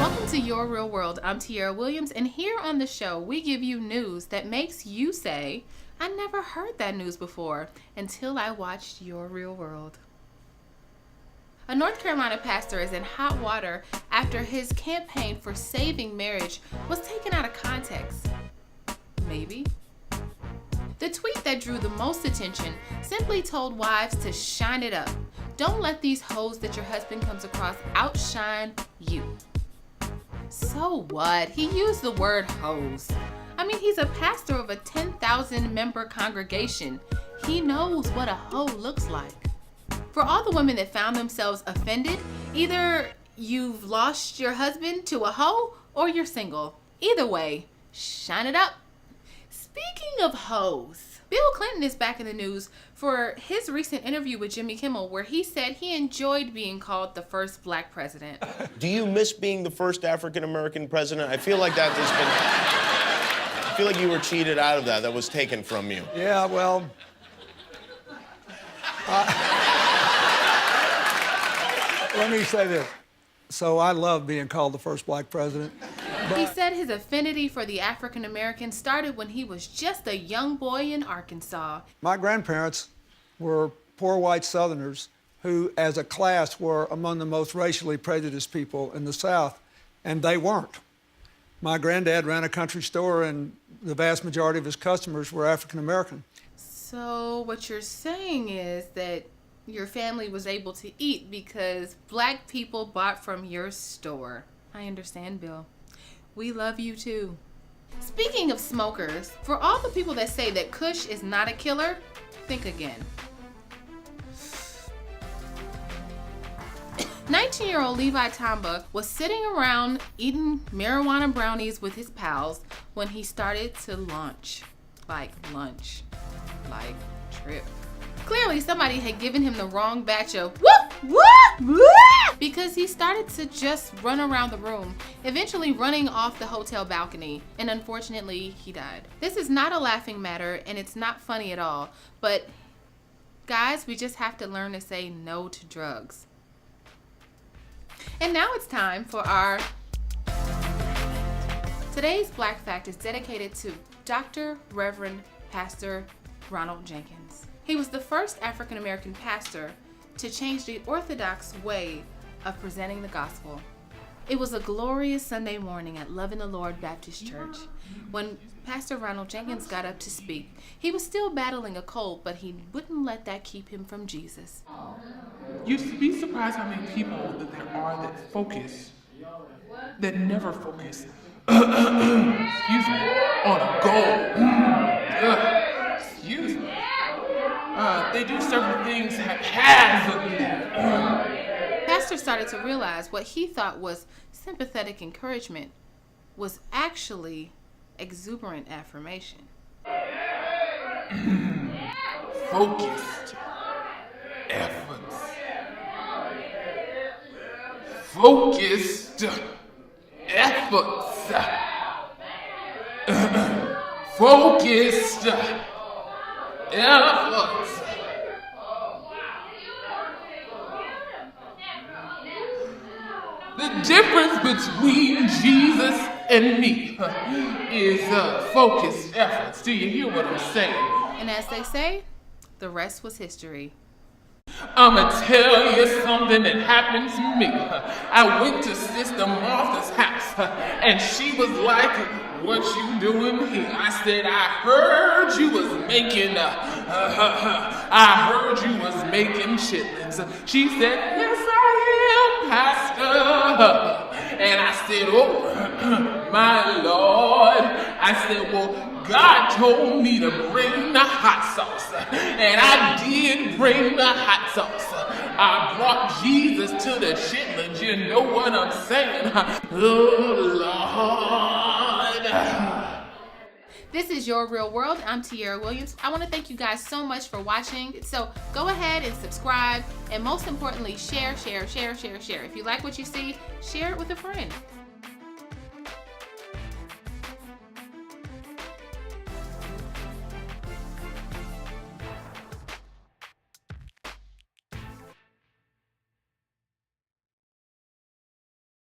Welcome to Your Real World. I'm Tiara Williams, and here on the show, we give you news that makes you say, I never heard that news before until I watched Your Real World. A North Carolina pastor is in hot water after his campaign for saving marriage was taken out of context. Maybe. The tweet that drew the most attention simply told wives to shine it up. Don't let these hoes that your husband comes across outshine you. So what? He used the word hoes. I mean, he's a pastor of a 10,000 member congregation. He knows what a hoe looks like. For all the women that found themselves offended, either you've lost your husband to a hoe or you're single. Either way, shine it up. Speaking of hoes, Bill Clinton is back in the news for his recent interview with Jimmy Kimmel, where he said he enjoyed being called the first black president. Do you miss being the first African-American president? I feel like that has been... I feel like you were cheated out of that. That was taken from you. Yeah, well... let me say this. So I love being called the first black president. He said his affinity for the African Americans started when he was just a young boy in Arkansas. My grandparents were poor white Southerners who, as a class, were among the most racially prejudiced people in the South, and they weren't. My granddad ran a country store, and the vast majority of his customers were African American. So what you're saying is that your family was able to eat because black people bought from your store. I understand, Bill. We love you too. Speaking of smokers, for all the people that say that Kush is not a killer, think again. 19-year-old Levi Tomba was sitting around eating marijuana brownies with his pals when he started to launch. Like lunch. Like trip. Clearly somebody had given him the wrong batch of whoop, whoop, whoop, because he started to just run around the room, eventually running off the hotel balcony, and unfortunately he died. This is not a laughing matter and it's not funny at all, but guys, we just have to learn to say no to drugs. And now it's time for our... Today's Black Fact is dedicated to Dr. Reverend Pastor Ronald Jenkins. He was the first African American pastor to change the orthodox way of presenting the gospel. It was a glorious Sunday morning at Love in the Lord Baptist Church when Pastor Ronald Jenkins got up to speak. He was still battling a cold, but he wouldn't let that keep him from Jesus. You'd be surprised how many people that there are that focus, that never focus, excuse me, on a goal. Excuse me. They do certain things haphazardly. Pastor started to realize what he thought was sympathetic encouragement was actually exuberant affirmation. Focused efforts. Focused efforts. Focused efforts. The difference between Jesus and me is focused efforts. Do you hear what I'm saying? And as they say, the rest was history. I'ma tell you something that happened to me. I went to Sister Martha's house, and she was like, "What you doing here?" I said, "I heard you was making chitlins." She said, "Yes, I am, Pastor." And I said, "Oh, my Lord." I said, "Well, God told me to bring the hot sauce, and I did bring the hot sauce. I brought Jesus to the chitlins, you know what I'm saying? Oh, Lord." This is Your Real World. I'm Tiara Williams. I want to thank you guys so much for watching. So go ahead and subscribe, and most importantly, share. If you like what you see, share it with a friend.